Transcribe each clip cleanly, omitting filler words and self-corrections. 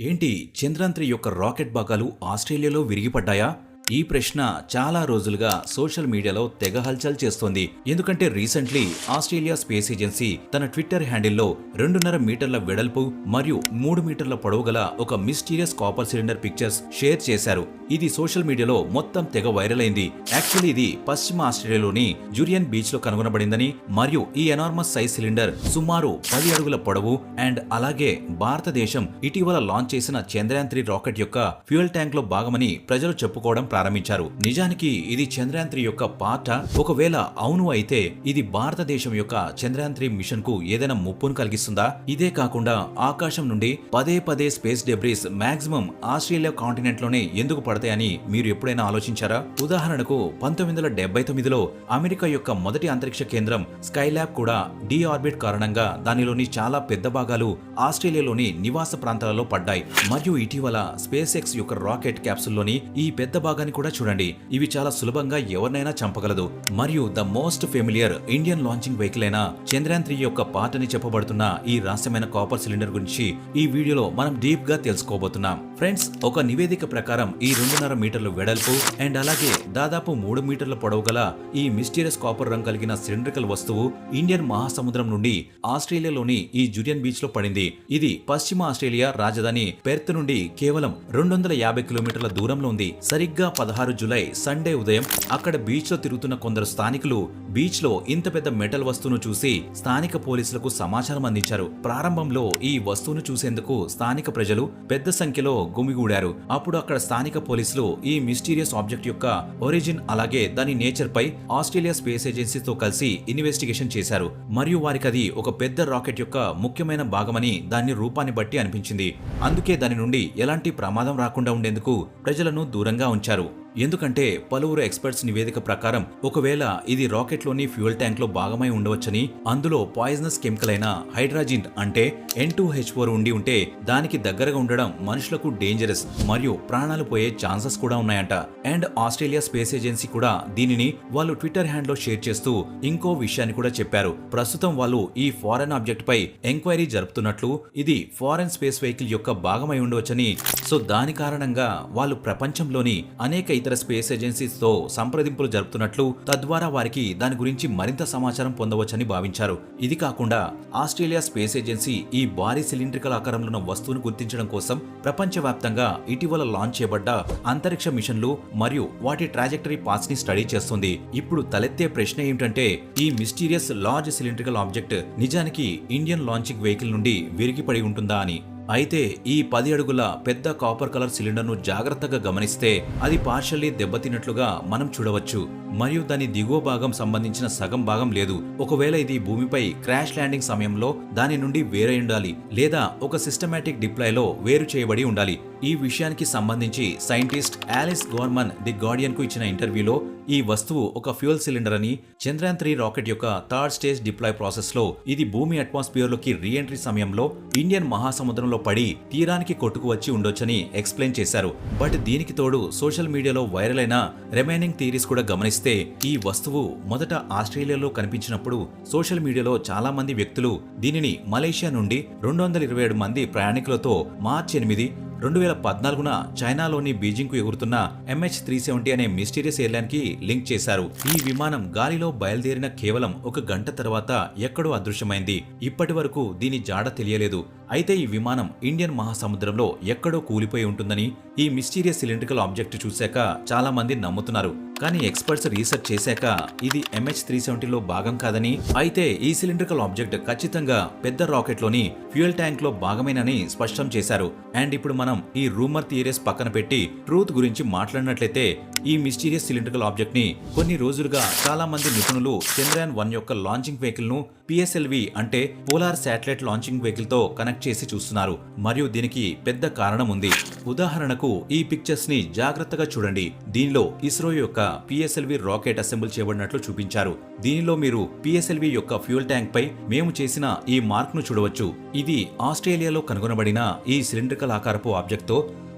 ఏంటి చంద్రయాన్-3 యొక్క రాకెట్ భాగాలు ఆస్ట్రేలియాలో విరిగిపడ్డాయా? ఈ ప్రశ్న చాలా రోజులుగా సోషల్ మీడియాలో తెగ హల్చల్ చేస్తోంది. ఎందుకంటే రీసెంట్లీ ఆస్ట్రేలియా స్పేస్ ఏజెన్సీ తన ట్విట్టర్ హ్యాండిల్లో 2.5 మీటర్ల వెడల్పు మరియు 3 మీటర్ల పొడవు గల ఒక mysterious copper cylinder pictures share చేశారు. ఇది సోషల్ మీడియాలో మొత్తం తెగ వైరల్ అయింది. యాక్చువల్లీ ఇది పశ్చిమ ఆస్ట్రేలియాలోని జూరియన్ బీచ్ లో కనుగొనబడిందని మరియు ఈ ఎనార్మస్ సైజ్ సిలిండర్ సుమారు 10 అడుగుల పొడవు అండ్ అలాగే భారతదేశం ఇటీవల లాంచ్ చేసిన చంద్రయాన్-3 రాకెట్ యొక్క ఫ్యూయల్ ట్యాంక్ లో భాగమని ప్రజలు చెప్పుకోవడం ప్రారంభించారు. నిజానికి ఇది చంద్రయాన్-3 యొక్క పార్ట్. ఒకవేళ అవును అయితే ఇది భారతదేశం యొక్క చంద్రయాన్-3 మిషన్ కు ఏదైనా ముప్పును కలిగిస్తుందా? ఇదే కాకుండా ఆకాశం నుండి పదే space debris maximum Australia continent లోనే ఎందుకు పడతాయని మీరు ఎప్పుడైనా ఆలోచించారా? ఉదాహరణకు 1979లో అమెరికా యొక్క మొదటి అంతరిక్ష కేంద్రం స్కైలాబ్ కూడా డీ ఆర్బిట్ కారణంగా దానిలోని చాలా పెద్ద భాగాలు ఆస్ట్రేలియాలోని నివాస ప్రాంతాలలో పడ్డాయి. మరియు ఇటీవల స్పేస్ ఎక్స్ యొక్క రాకెట్ క్యాప్సుల్లోని ఈ పెద్ద భాగాన్ని కూడా చూడండి. ఇవి చాలా సులభంగా ఎవరినైనా చంపగలదు. మరియు the most familiar Indian launching vehicle అయిన చంద్రయాన్-3 యొక్క పార్ట్ అని చెప్పబడుతున్న ఈ రహస్యమైన కాపర్ సిలిండర్ గురించి ఈ వీడియోలో మనం డీప్ గా తెలుసుకోబోతున్నాం. ఫ్రెండ్స్, ఒక నివేదిక ప్రకారం ఈ 2.5 మీటర్ల వెడల్పు అండ్ అలాగే దాదాపు 3 మీటర్ల పొడవు గల ఈ మిస్టీరియస్ కాపర్ రంగు కలిగిన సిలిండ్రికల్ వస్తువు ఇండియన్ మహాసముద్రం నుండి ఆస్ట్రేలియాలోని ఈ జూరియన్ బీచ్ లో పడింది. ఇది పశ్చిమ ఆస్ట్రేలియా రాజధాని పెర్త్ నుండి కేవలం 250 కిలోమీటర్ల దూరంలో ఉంది. సరిగ్గా 16 జూలై సండే ఉదయం అక్కడ బీచ్ లో తిరుగుతున్న కొందరు స్థానికులు బీచ్ లో ఇంత పెద్ద మెటల్ వస్తువును చూసి స్థానిక పోలీసులకు సమాచారం అందించారు. ప్రారంభంలో ఈ వస్తువును చూసేందుకు స్థానిక ప్రజలు పెద్ద సంఖ్యలో గుమిగూడారు. అప్పుడు అక్కడ స్థానిక పోలీసులు ఈ మిస్టీరియస్ ఆబ్జెక్ట్ యొక్క ఒరిజిన్ అలాగే దాని నేచర్ పై ఆస్ట్రేలియా స్పేస్ ఏజెన్సీతో కలిసి ఇన్వెస్టిగేషన్ చేశారు. మరియు వారికి అది ఒక పెద్ద రాకెట్ యొక్క ముఖ్యమైన భాగమని దాని రూపాన్ని బట్టి అనిపించింది. అందుకే దాని నుండి ఎలాంటి ప్రమాదం రాకుండా ఉండేందుకు ప్రజలను దూరంగా ఉంచారు. ఎందుకంటే పలువురు ఎక్స్పర్ట్స్ నివేదిక ప్రకారం ఒకవేళ ఇది రాకెట్ లోని ఫ్యూయల్ ట్యాంక్ లో భాగమై ఉండవచ్చని, అందులో పాయిజనస్ కెమికల్ అయిన హైడ్రాజిన్ అంటే N2H4 ఉండి ఉంటే దానికి దగ్గరగా ఉండడం మనుషులకు డేంజరస్ మరియు ప్రాణాలు పోయే ఛాన్సెస్ కూడా ఉన్నాయంట. అండ్ ఆస్ట్రేలియా స్పేస్ ఏజెన్సీ కూడా దీనిని వాళ్ళు ట్విట్టర్ హ్యాండ్ లో షేర్ చేస్తూ ఇంకో విషయాన్ని కూడా చెప్పారు. ప్రస్తుతం వాళ్ళు ఈ ఫారెన్ ఆబ్జెక్ట్ పై ఎంక్వైరీ జరుపుతున్నట్లు, ఇది ఫారెన్ స్పేస్ వెహికల్ యొక్క భాగమై ఉండవచ్చని, సో దాని కారణంగా వాళ్ళు ప్రపంచంలోని అనేక ఇతర స్పేస్ ఏజెన్సీస్ తో సంప్రదింపులు జరుపుతున్నట్లు, తద్వారా వారికి దాని గురించి మరింత సమాచారం పొందవచ్చని భావించారు. ఇది కాకుండా ఆస్ట్రేలియా స్పేస్ ఏజెన్సీ ఈ భారీ సిలిండ్రికల్ ఆకారంలో ఉన్న వస్తువును గుర్తించడం కోసం ప్రపంచవ్యాప్తంగా ఇటీవల లాంచ్ చేయబడ్డ అంతరిక్ష మిషన్లు మరియు వాటి ట్రాజెక్టరీ పాత్స్ ని స్టడీ చేస్తుంది. ఇప్పుడు తలెత్తే ప్రశ్న ఏమిటంటే, ఈ మిస్టీరియస్ లార్జ్ సిలిండ్రికల్ ఆబ్జెక్ట్ నిజానికి ఇండియన్ లాంచింగ్ వెహికల్ నుండి విరిగిపడి ఉంటుందా అని. అయితే ఈ 10 అడుగుల పెద్ద కాపర్ కలర్ సిలిండర్ను జాగ్రత్తగా గమనిస్తే అది పార్షల్లీ దెబ్బతిన్నట్లుగా మనం చూడవచ్చు. మరియు దాని దిగువ భాగం సంబంధించిన సగం భాగం లేదు. ఒకవేళ ఇది భూమిపై క్రాష్ ల్యాండింగ్ సమయంలో దాని నుండి వేరే ఉండాలి, లేదా ఒక సిస్టమాటిక్ డిప్లాయ్లో వేరు చేయబడి ఉండాలి. ఈ విషయానికి సంబంధించి సైంటిస్ట్ ఆలిస్ గోర్మన్ ది గార్డియన్ కు ఇచ్చిన ఇంటర్వ్యూలో ఈ వస్తువు ఒక ఫ్యూయల్ సిలిండర్ అని, చంద్రయాన్-3 రాకెట్ యొక్క థర్డ్ స్టేజ్ డిప్లాయ్ ప్రాసెస్ లో ఇది భూమి అట్మాస్ఫియర్ లోకి రీఎంట్రీ సమయంలో ఇండియన్ మహాసముద్రంలో పడి తీరానికి కొట్టుకు వచ్చి ఉండొచ్చని ఎక్స్ప్లెయిన్ చేశారు. బట్ దీనికి తోడు సోషల్ మీడియాలో వైరల్ అయిన రిమైనింగ్ థియరీస్ కూడా గమనిస్తే, ఈ వస్తువు మొదట ఆస్ట్రేలియాలో కనిపించినప్పుడు సోషల్ మీడియాలో చాలా మంది వ్యక్తులు దీనిని మలేషియా నుండి 227 మంది ప్రయాణికులతో మార్చి 8, 2014న చైనాలోని బీజింగ్ కు ఎగురుతున్న MH370 అనే మిస్టీరియస్ ఎయిర్లైన్ కి లింక్ చేశారు. ఈ విమానం గాలిలో బయలుదేరిన కేవలం 1 గంట తర్వాత ఎక్కడో అదృశ్యమైంది. ఇప్పటి వరకు దీని జాడ తెలియలేదు. అయితే ఈ విమానం ఇండియన్ మహాసముద్రంలో ఎక్కడో కూలిపోయి ఉంటుందని ఈ మిస్టీరియస్ సిలిండ్రికల్ ఆబ్జెక్ట్ చూశాక చాలా మంది నమ్ముతున్నారు. కానీ ఎక్స్పర్ట్స్ రీసెర్చ్ చేశాక ఇది MH370లో భాగం కాదని, అయితే ఈ సిలిండ్రికల్ ఆబ్జెక్ట్ ఖచ్చితంగా పెద్ద రాకెట్ లోని ఫ్యూయల్ ట్యాంక్ లో భాగమేనని స్పష్టం చేశారు. అండ్ ఇప్పుడు మనం ఈ రూమర్ థియరీస్ పక్కన పెట్టి ట్రూత్ గురించి మాట్లాడినట్లయితే, ఈ మిస్టీరియస్ సిలిండ్రికల్ ఆబ్జెక్ట్ ని కొన్ని రోజులుగా చాలా మంది నిపుణులు చంద్రయాన్-1 యొక్క లాంచింగ్ వెహికల్ ను PSLV అంటే పోలార్ శాటిలైట్ లాంచింగ్ వెహికల్ తో కనెక్ట్ చేసి చూస్తున్నారు. మరియు దీనికి పెద్ద కారణం ఉంది. ఉదాహరణకు ఈ పిక్చర్స్ ని జాగ్రత్తగా చూడండి. దీనిలో ఇస్రో యొక్క PSLV రాకెట్ అసెంబుల్ చేయబడినట్లు చూపించారు. దీనిలో మీరు PSLV యొక్క ఫ్యూయల్ ట్యాంక్ పై మేము చేసిన ఈ మార్క్ ను చూడవచ్చు. ఇది ఆస్ట్రేలియాలో కనుగొనబడిన ఈ సిలిండ్రికల్ ఆకారపు ఆబ్జెక్ట్ తో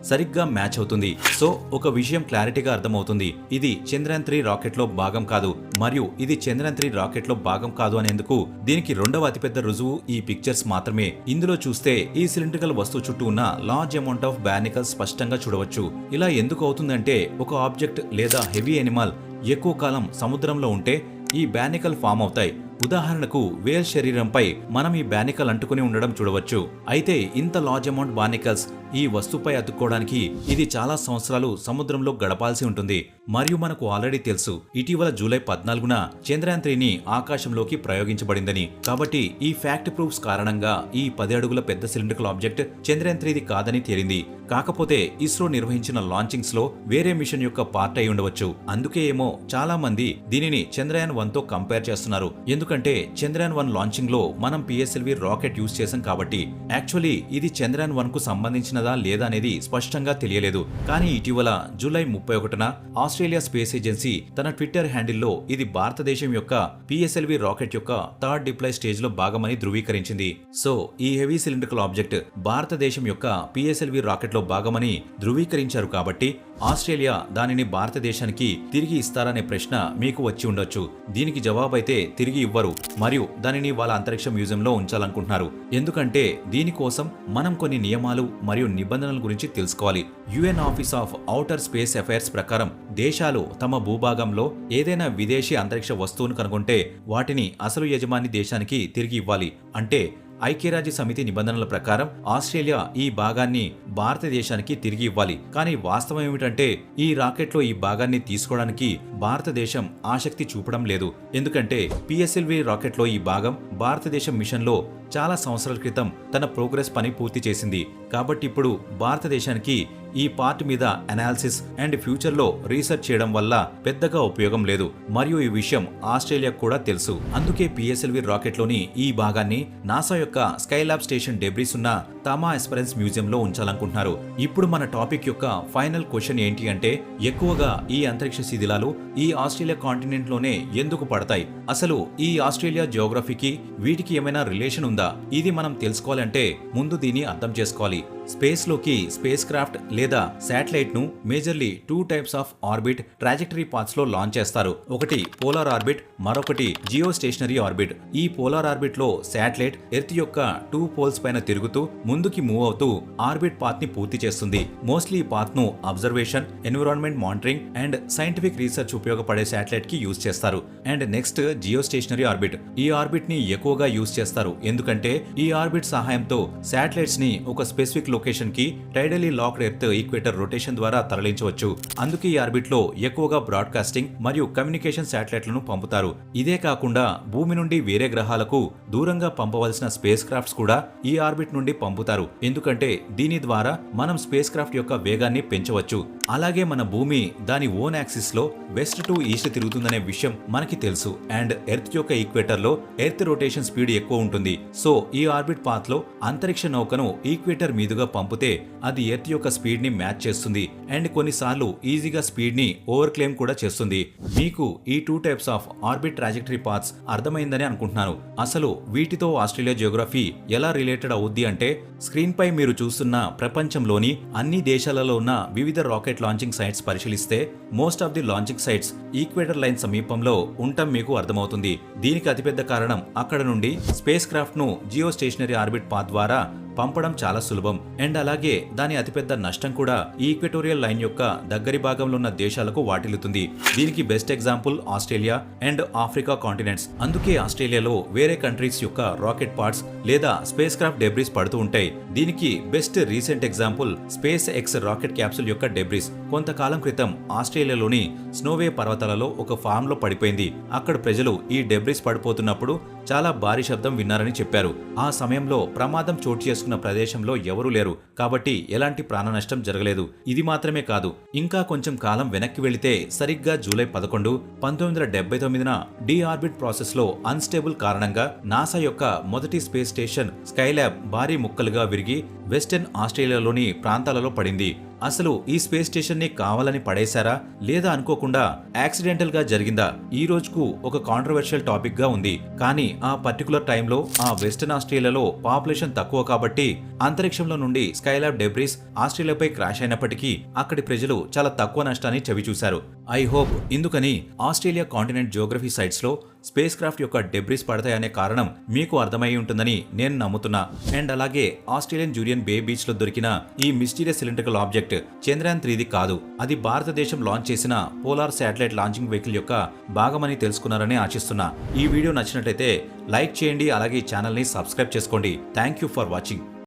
సరిగ్గా మ్యాచ్ అవుతుంది. సో ఒక విషయం క్లారిటీగా అర్థమవుతుంది, ఇది చంద్రయాన్-3 రాకెట్ లో భాగం కాదు. మరియు ఇది చంద్రయాన్-3 రాకెట్ లో భాగం కాదు అనేందుకు దీనికి రెండవ అతిపెద్ద రుజువు ఈ పిక్చర్స్ మాత్రమే. ఇందులో చూస్తే ఈ సిలిండ్రికల్ వస్తువు చుట్టూ ఉన్న లార్జ్ అమౌంట్ ఆఫ్ బార్నికల్స్ స్పష్టంగా చూడవచ్చు. ఇలా ఎందుకు అవుతుందంటే ఒక ఆబ్జెక్ట్ లేదా హెవీ ఎనిమల్ ఎక్కువ కాలం సముద్రంలో ఉంటే ఈ బార్నికల్ ఫామ్ అవుతాయి. ఉదాహరణకు వేల్ శరీరంపై మనం ఈ బార్నికల్ అంటుకుని ఉండడం చూడవచ్చు. అయితే ఇంత లార్జ్ అమౌంట్ బార్నికల్స్ ఈ వస్తువుపై అతుక్కోవడానికి ఇది చాలా సంవత్సరాలు సముద్రంలో గడపాల్సి ఉంటుంది. మరియు మనకు ఆల్రెడీ తెలుసు, ఇటీవల జూలై 14న చంద్రయాన్-3ని ఆకాశంలోకి ప్రయోగించబడిందని. కాబట్టి ఈ ఫ్యాక్ట్ ప్రూఫ్స్ కారణంగా ఈ 10 అడుగుల పెద్ద సిలిండ్రికల్ ఆబ్జెక్ట్ చంద్రయాన్-3ది కాదని తేలింది. కాకపోతే ఇస్రో నిర్వహించిన లాంచింగ్స్ లో వేరే మిషన్ యొక్క పార్ట్ అయి ఉండవచ్చు. అందుకే ఏమో చాలా మంది దీనిని చంద్రయాన్-1తో కంపేర్ చేస్తున్నారు. ఎందుకంటే చంద్రయాన్-1 లాంచింగ్ లో మనం PSLV రాకెట్ యూజ్ చేశాం కాబట్టి. యాక్చువల్లీ ఇది చంద్రయాన్-1 కు సంబంధించినదా లేదా అనేది స్పష్టంగా తెలియలేదు. కానీ ఇటీవల జూలై 31న ఆస్ట్రేలియా స్పేస్ ఏజెన్సీ తన ట్విట్టర్ హ్యాండిల్లో ఇది భారతదేశం యొక్క PSLV రాకెట్ యొక్క థర్డ్ డిప్లాయ్ స్టేజ్ లో భాగమని ధృవీకరించింది. సో ఈ హెవీ సిలిండ్రికల్ ఆబ్జెక్ట్ భారతదేశం యొక్క PSLV రాకెట్ లో భాగమని ధృవీకరించారు కాబట్టి ఆస్ట్రేలియా దానిని భారతదేశానికి తిరిగి ఇస్తారనే ప్రశ్న మీకు వచ్చి ఉండొచ్చు. దీనికి జవాబైతే తిరిగి ఇవ్వరు మరియు దానిని వాళ్ళ అంతరిక్ష మ్యూజియంలో ఉంచాలనుకుంటున్నారు. ఎందుకంటే దీనికోసం మనం కొన్ని నియమాలు మరియు నిబంధనల గురించి తెలుసుకోవాలి. UN office of outer space affairs ప్రకారం దేశాలు తమ భూభాగంలో ఏదైనా విదేశీ అంతరిక్ష వస్తువును కనుగొంటే వాటిని అసలు యజమాని దేశానికి తిరిగి ఇవ్వాలి. అంటే ఐక్యరాజ్య సమితి నిబంధనల ప్రకారం ఆస్ట్రేలియా ఈ భాగాన్ని భారతదేశానికి తిరిగి ఇవ్వాలి. కానీ వాస్తవం ఏమిటంటే ఈ రాకెట్లో ఈ భాగాన్ని తీసుకోవడానికి భారతదేశం ఆసక్తి చూపడం లేదు. ఎందుకంటే PSLV రాకెట్లో ఈ భాగం భారతదేశం మిషన్లో చాలా సంవత్సరాల క్రితం తన ప్రోగ్రెస్ పని పూర్తి చేసింది. కాబట్టి ఇప్పుడు భారతదేశానికి ఈ పార్ట్ మీద అనాలిసిస్ అండ్ ఫ్యూచర్లో రీసెర్చ్ చేయడం వల్ల పెద్దగా ఉపయోగం లేదు. మరియు ఈ విషయం ఆస్ట్రేలియాకు కూడా తెలుసు. అందుకే PSLV రాకెట్లోని ఈ భాగాన్ని నాసా యొక్క స్కైలాబ్ స్టేషన్ డెబ్రిస్ ఉన్న థామా ఎస్పరెన్స్ మ్యూజియంలో ఉంచాలనుకుంటున్నారు. ఇప్పుడు మన టాపిక్ యొక్క ఫైనల్ క్వశ్చన్ ఏంటి అంటే, ఎక్కువగా ఈ అంతరిక్ష శిథిలాలు ఈ ఆస్ట్రేలియా కాంటినెంట్ లోనే ఎందుకు పడతాయి? అసలు ఈ ఆస్ట్రేలియా జియోగ్రఫీకి వీటికి ఏమైనా రిలేషన్ ఉందా? ఇది మనం తెలుసుకోవాలంటే ముందు దీన్ని అర్థం చేసుకోవాలి. స్పేస్ లోకి స్పేస్ క్రాఫ్ట్ లేదా శాటిలైట్ ను majorly 2 types of orbit trajectory paths లో లాంచ్ చేస్తారు. ఒకటి పోలార్ ఆర్బిట్, మరొకటి జియో స్టేషనరీ ఆర్బిట్. ఈ పోలార్ ఆర్బిట్ లో శాటిలైట్ ఎర్త్ యొక్క 2 పోల్స్ పైన తిరుగుతూ ముందుకి మూవ్ అవుతూ ఆర్బిట్ పాత్ ని పూర్తి చేస్తుంది. మోస్ట్లీ ఈ పాత్ ను observation, environment monitoring and scientific research ఉపయోగపడే శాటిలైట్ కి యూజ్ చేస్తారు. And next geo stationary orbit. ఈ ఆర్బిట్ ని ఎక్కువగా యూజ్ చేస్తారు ఎందుకంటే ఈ ఆర్బిట్ సహాయంతో శాటిలైట్స్ ని ఒక స్పెసిఫిక్ లొకేషన్ కి టైడలీ లాక్డ్ ఎర్త్ ఈక్వేటర్ రొటేషన్ ద్వారా తరలించవచ్చు. అందుకే ఈ ఆర్బిట్ లో ఎక్కువగా బ్రాడ్కాస్టింగ్ మరియు కమ్యూనికేషన్ శాటిలైట్లను పంపుతారు. ఇదే కాకుండా భూమి నుండి వేరే గ్రహాలకు దూరంగా పంపవలసిన స్పేస్ క్రాఫ్ట్స్ కూడా ఈ ఆర్బిట్ నుండి పంపుతారు. ఎందుకంటే దీని ద్వారా మనం స్పేస్ క్రాఫ్ట్ యొక్క వేగాన్ని పెంచవచ్చు. అలాగే మన భూమి దాని ఓన్ యాక్సిస్ లో వెస్ట్ టు ఈస్ట్ తిరుగుతుందనే విషయం మనకి తెలుసు. అండ్ ఎర్త్ యొక్క ఈక్వేటర్ లో ఎర్త్ రొటేషన్ స్పీడ్ ఎక్కువ ఉంటుంది. సో ఈ ఆర్బిట్ పాత్ లో అంతరిక్ష నౌకను ఈక్వేటర్ మీదుగా పంపితే అది ఎర్త్ యొక్క స్పీడ్ ని మ్యాచ్ చేస్తుంది అండ్ కొన్నిసార్లు ఈజీగా స్పీడ్ ని ఓవర్ క్లెయిమ్ కూడా చేస్తుంది. మీకు ఈ 2 types of orbit trajectory paths అర్థమైందని అనుకుంటున్నాను. అసలు వీటితో ఆస్ట్రేలియా జియోగ్రఫీ ఎలా రిలేటెడ్ అవుద్ది అంటే, స్క్రీన్ పై మీరు చూస్తున్న ప్రపంచంలోని అన్ని దేశాలలో ఉన్న వివిధ రాకెట్ లాంచింగ్ సైట్స్ పరిశీలిస్తే most of the launching sites equator line సమీపంలో ఉండటం మీకు అర్థమవుతుంది. దీనికి అతిపెద్ద కారణం అక్కడ నుండి స్పేస్ క్రాఫ్ట్ ను జియో స్టేషనరీ ఆర్బిట్ పాత్ ద్వారా పంపడం చాలా సులభం. అండ్ అలాగే దాని అతిపెద్ద నష్టం కూడా ఈక్వెటోరియల్ లైన్ యొక్క దగ్గరి భాగంలో ఉన్న దేశాలకు వాటిల్లుతుంది. దీనికి best example Australia and Africa continents. అందుకే ఆస్ట్రేలియాలో వేరే కంట్రీస్ యొక్క రాకెట్ పార్ట్స్ లేదా స్పేస్ క్రాఫ్ట్ డెబ్రిస్ పడుతూ ఉంటాయి. దీనికి best recent example space X rocket capsule యొక్క డెబ్రిస్. కొంతకాలం క్రితం ఆస్ట్రేలియాలోని స్నోవే పర్వతాలలో ఒక ఫామ్ లో పడిపోయింది. అక్కడ ప్రజలు ఈ డెబ్రిస్ పడిపోతున్నప్పుడు చాలా భారీ శబ్దం విన్నారని చెప్పారు. ఆ సమయంలో ప్రమాదం చోటు చేసుకున్న ప్రదేశంలో ఎవరూ లేరు కాబట్టి ఎలాంటి ప్రాణ నష్టం జరగలేదు. ఇది మాత్రమే కాదు, ఇంకా కొంచెం కాలం వెనక్కి వెళితే సరిగ్గా జూలై 11, 1979న డి ఆర్బిట్ ప్రాసెస్ లో అన్స్టేబుల్ కారణంగా నాసా యొక్క మొదటి స్పేస్ స్టేషన్ స్కైలాబ్ భారీ ముక్కలుగా విరిగి వెస్టర్న్ ఆస్ట్రేలియాలోని ప్రాంతాలలో పడింది. అసలు ఈ స్పేస్ స్టేషన్ ని కావాలని పడేశారా లేదా అనుకోకుండా యాక్సిడెంటల్ గా జరిగిందా ఈ రోజుకు ఒక కాంట్రవర్షియల్ టాపిక్ గా ఉంది. కానీ ఆ పర్టికులర్ టైంలో ఆ వెస్టర్న్ ఆస్ట్రేలియాలో పాపులేషన్ తక్కువ కాబట్టి అంతరిక్షంలో నుండి స్కైలాబ్ డెబ్రిస్ ఆస్ట్రేలియాపై క్రాష్ అయినప్పటికీ అక్కడి ప్రజలు చాలా తక్కువ నష్టాన్ని చవిచూశారు. ఐ హోప్ ఇందుకని ఆస్ట్రేలియా కాంటినెంట్ జియోగ్రఫీ సైట్స్ లో స్పేస్ క్రాఫ్ట్ యొక్క డెబ్రిస్ పడతాయనే కారణం మీకు అర్థమై ఉంటుందని నేను నమ్ముతున్నా. అండ్ అలాగే ఆస్ట్రేలియన్ జూరియన్ బే బీచ్ లో దొరికిన ఈ మిస్టీరియస్ సిలిండ్రికల్ ఆబ్జెక్ట్ చంద్రయాన్ 3ది కాదు. అది భారతదేశం లాంచ్ చేసిన పోలార్ శాటిలైట్ లాంచింగ్ వెహికల్ యొక్క భాగమని తెలుసుకున్నారని ఆశిస్తున్నా. ఈ వీడియో నచ్చినట్లయితే లైక్ చేయండి, అలాగే ఈ ఛానల్ ని సబ్స్క్రైబ్ చేసుకోండి. Thank you for watching.